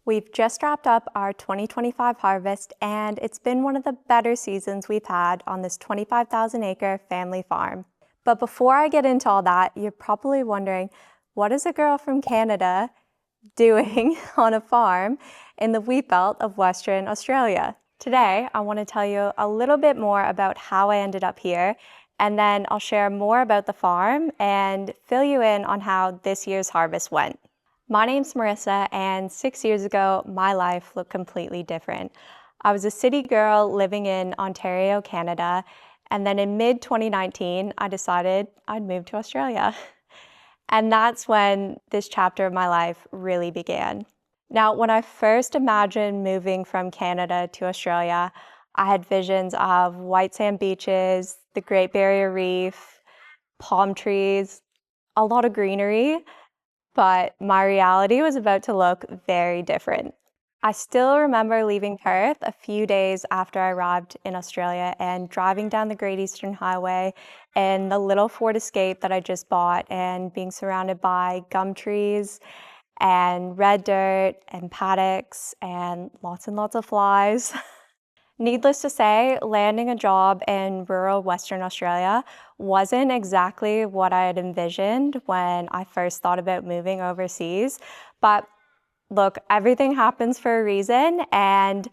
We've just wrapped up our 2025 harvest, and it's been one of the better seasons we've had on this 25,000-acre family farm. But before I get into all that, you're probably wondering, what is a girl from Canada doing on a farm in the Wheatbelt of Western Australia? Today, I want to tell you a little bit more about how I ended up here, and then I'll share more about the farm and fill you in on how this year's harvest went. My name's Marissa, and 6 years ago, my life looked completely different. I was a city girl living in Ontario, Canada, and then in mid-2019, I decided I'd move to Australia. And that's when this chapter of my life really began. Now, when I first imagined moving from Canada to Australia, I had visions of white sand beaches, the Great Barrier Reef, palm trees, a lot of greenery, but my reality was about to look very different. I still remember leaving Perth a few days after I arrived in Australia and driving down the Great Eastern Highway in the little Ford Escape that I just bought and being surrounded by gum trees and red dirt and paddocks and lots of flies. Needless to say, landing a job in rural Western Australia wasn't exactly what I had envisioned when I first thought about moving overseas. But look, everything happens for a reason, and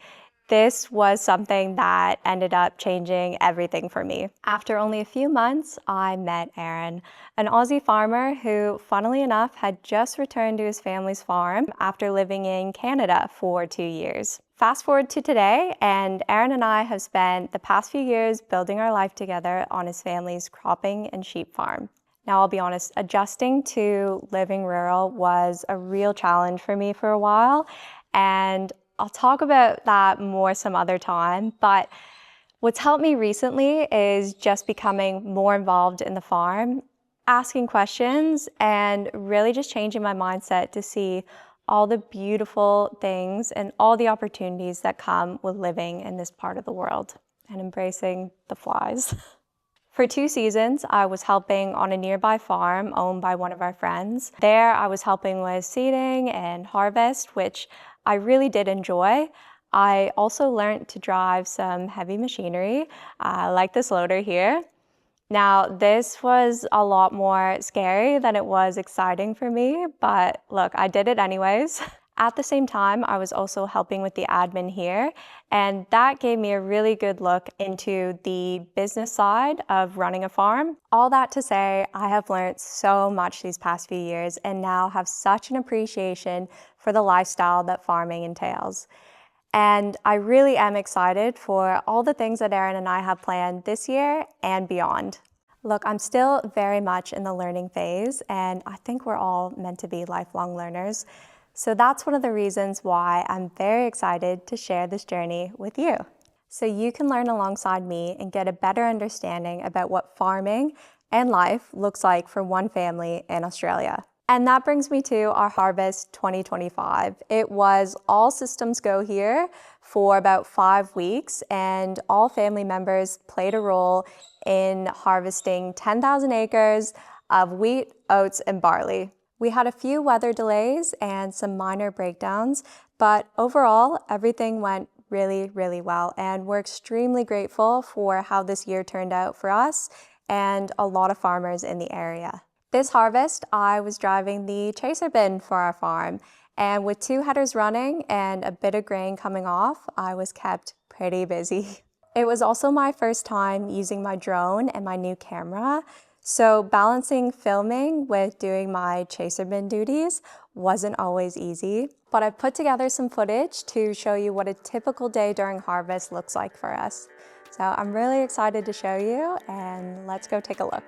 this was something that ended up changing everything for me. After only a few months, I met Aaron, an Aussie farmer who, funnily enough, had just returned to his family's farm after living in Canada for 2 years. Fast forward to today, and Aaron and I have spent the past few years building our life together on his family's cropping and sheep farm. Now, I'll be honest, adjusting to living rural was a real challenge for me for a while, and I'll talk about that more some other time, but what's helped me recently is just becoming more involved in the farm, asking questions, and really just changing my mindset to see all the beautiful things and all the opportunities that come with living in this part of the world and embracing the flies. For 2 seasons, I was helping on a nearby farm owned by one of our friends. There, I was helping with seeding and harvest, which I really did enjoy. I also learned to drive some heavy machinery, like this loader here. Now, this was a lot more scary than it was exciting for me, but look, I did it anyways. At the same time, I was also helping with the admin here, and that gave me a really good look into the business side of running a farm. All that to say, I have learned so much these past few years and now have such an appreciation for the lifestyle that farming entails. And I really am excited for all the things that Aaron and I have planned this year and beyond. Look, I'm still very much in the learning phase, and I think we're all meant to be lifelong learners. So that's one of the reasons why I'm very excited to share this journey with you. So you can learn alongside me and get a better understanding about what farming and life looks like for one family in Australia. And that brings me to our harvest 2025. It was all systems go here for about 5 weeks, and all family members played a role in harvesting 10,000 acres of wheat, oats, and barley. We had a few weather delays and some minor breakdowns, but overall, everything went really well, and we're extremely grateful for how this year turned out for us and a lot of farmers in the area. This harvest, I was driving the chaser bin for our farm, and with 2 headers running and a bit of grain coming off, I was kept pretty busy. It was also my first time using my drone and my new camera, so balancing filming with doing my chaser bin duties wasn't always easy, but I've put together some footage to show you what a typical day during harvest looks like for us. So I'm really excited to show you, and let's go take a look.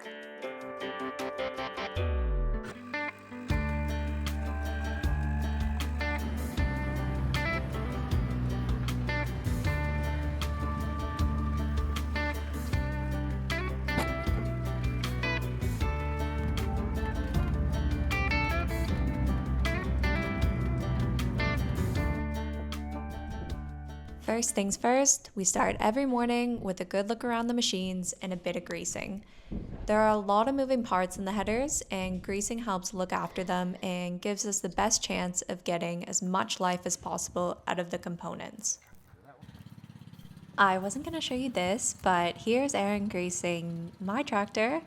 First things first, we start every morning with a good look around the machines and a bit of greasing. There are a lot of moving parts in the headers, and greasing helps look after them and gives us the best chance of getting as much life as possible out of the components. I wasn't going to show you this, but here's Aaron greasing my tractor.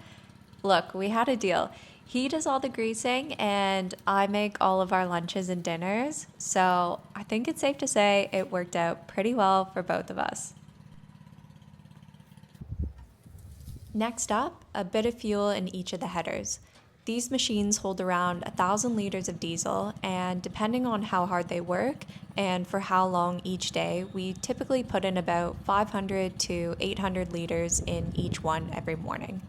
Look, we had a deal. He does all the greasing and I make all of our lunches and dinners, so I think it's safe to say it worked out pretty well for both of us. Next up, a bit of fuel in each of the headers. These machines hold around 1,000 liters of diesel, and depending on how hard they work and for how long each day, we typically put in about 500 to 800 liters in each one every morning.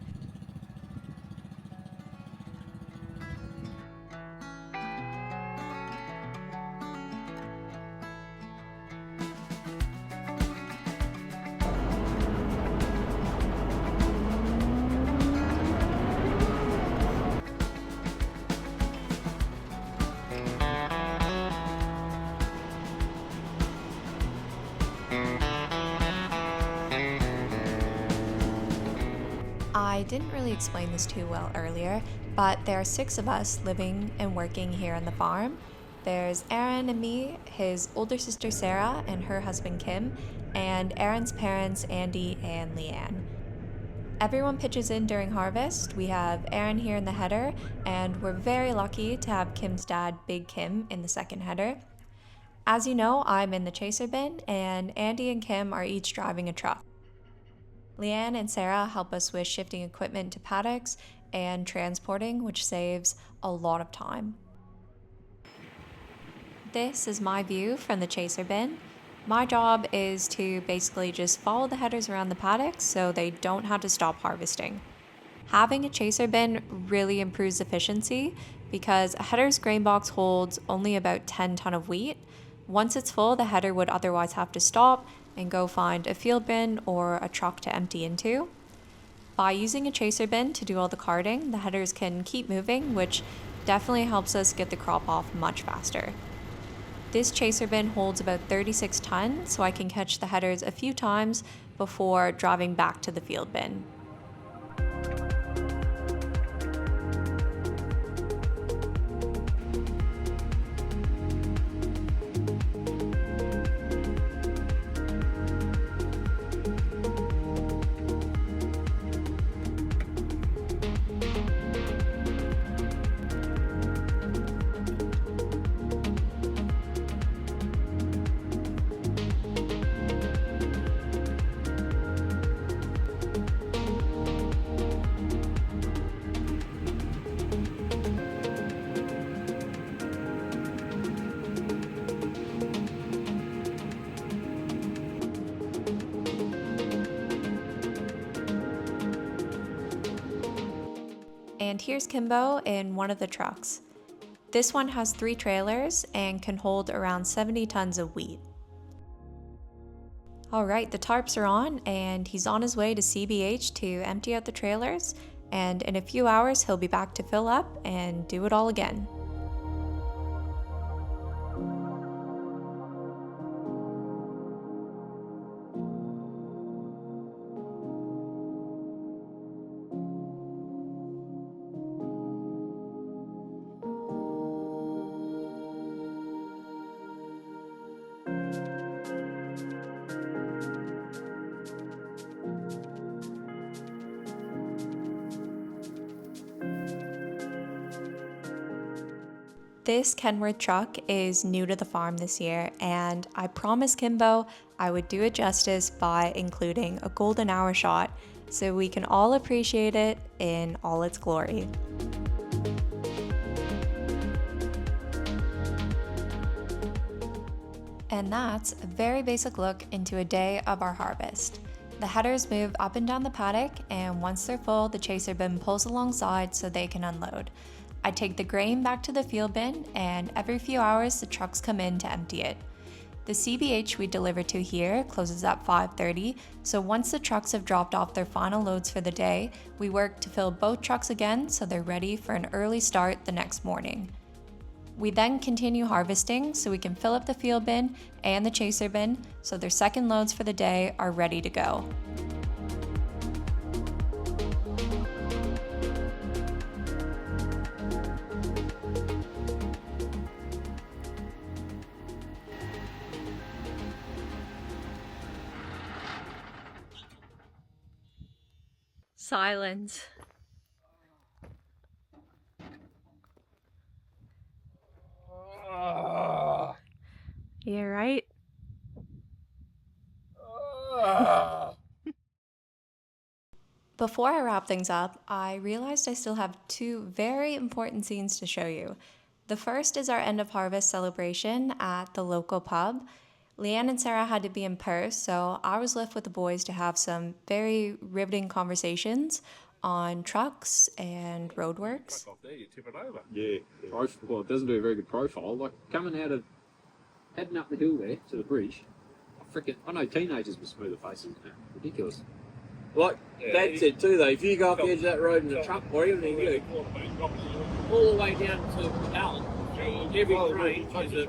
I didn't really explain this too well earlier, but there are 6 of us living and working here on the farm. There's Aaron and me, his older sister Sarah and her husband Kim, and Aaron's parents Andy and Leanne. Everyone pitches in during harvest. We have Aaron here in the header, and we're very lucky to have Kim's dad, Big Kim, in the second header. As you know, I'm in the chaser bin, and Andy and Kim are each driving a truck. Leanne and Sarah help us with shifting equipment to paddocks and transporting, which saves a lot of time. This is my view from the chaser bin. My job is to basically just follow the headers around the paddocks so they don't have to stop harvesting. Having a chaser bin really improves efficiency because a header's grain box holds only about 10 ton of wheat. Once it's full, the header would otherwise have to stop and go find a field bin or a truck to empty into. By using a chaser bin to do all the carting, the headers can keep moving, which definitely helps us get the crop off much faster. This chaser bin holds about 36 tons, so I can catch the headers a few times before driving back to the field bin. And here's Kimbo in one of the trucks. This one has 3 trailers and can hold around 70 tons of wheat. Alright, the tarps are on and he's on his way to CBH to empty out the trailers, and in a few hours he'll be back to fill up and do it all again. This Kenworth truck is new to the farm this year, and I promised Kimbo I would do it justice by including a golden hour shot so we can all appreciate it in all its glory. And that's a very basic look into a day of our harvest. The headers move up and down the paddock, and once they're full, the chaser bin pulls alongside so they can unload. I take the grain back to the field bin, and every few hours the trucks come in to empty it. The CBH we deliver to here closes at 5:30, so once the trucks have dropped off their final loads for the day, we work to fill both trucks again so they're ready for an early start the next morning. We then continue harvesting so we can fill up the field bin and the chaser bin so their second loads for the day are ready to go. Silence. You right? Before I wrap things up, I realized I still have two very important scenes to show you. The first is our end of harvest celebration at the local pub. Leanne and Sarah had to be in Perth, so I was left with the boys to have some very riveting conversations on trucks and roadworks. Yeah, well, it doesn't do a very good profile. Like coming out of heading up the hill there to the bridge, I know teenagers with smoother faces. Ridiculous. Like Dad said too, though, if you go off the edge of that road in a truck, or even in you, all the way down to Allen, every grade is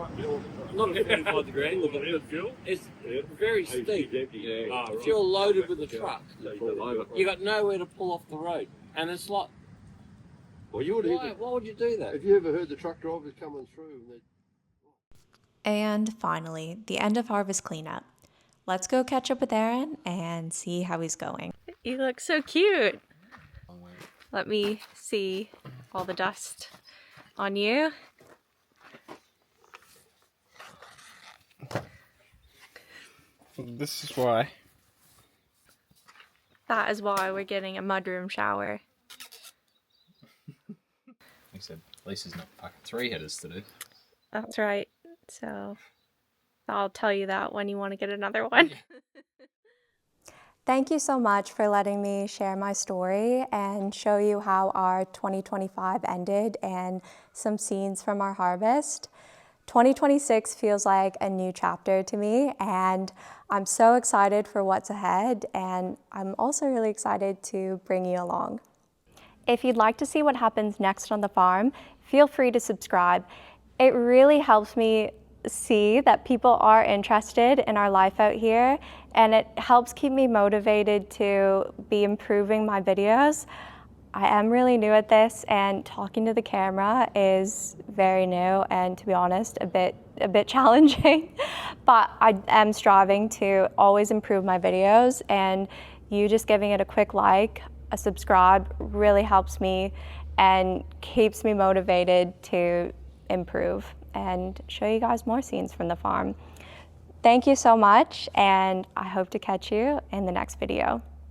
not a 25 degree angle, but it's very steep. If you're loaded with a truck, you got nowhere to pull off the road, and it's like, why would you do that? Have you ever heard the truck drivers coming through? And finally, the end of harvest cleanup. Let's go catch up with Aaron and see how he's going. You look so cute. Let me see all the dust on you. This is why. That is why we're getting a mudroom shower. He said, Lisa's not fucking 3 headers to do. That's right. So I'll tell you that when you want to get another one. Thank you so much for letting me share my story and show you how our 2025 ended and some scenes from our harvest. 2026 feels like a new chapter to me, and I'm so excited for what's ahead, and I'm also really excited to bring you along. If you'd like to see what happens next on the farm, feel free to subscribe. It really helps me see that people are interested in our life out here, and it helps keep me motivated to be improving my videos. I am really new at this, and talking to the camera is very new and, to be honest, a bit challenging. But I am striving to always improve my videos, and you just giving it a quick like, a subscribe really helps me and keeps me motivated to improve and show you guys more scenes from the farm. Thank you so much, and I hope to catch you in the next video.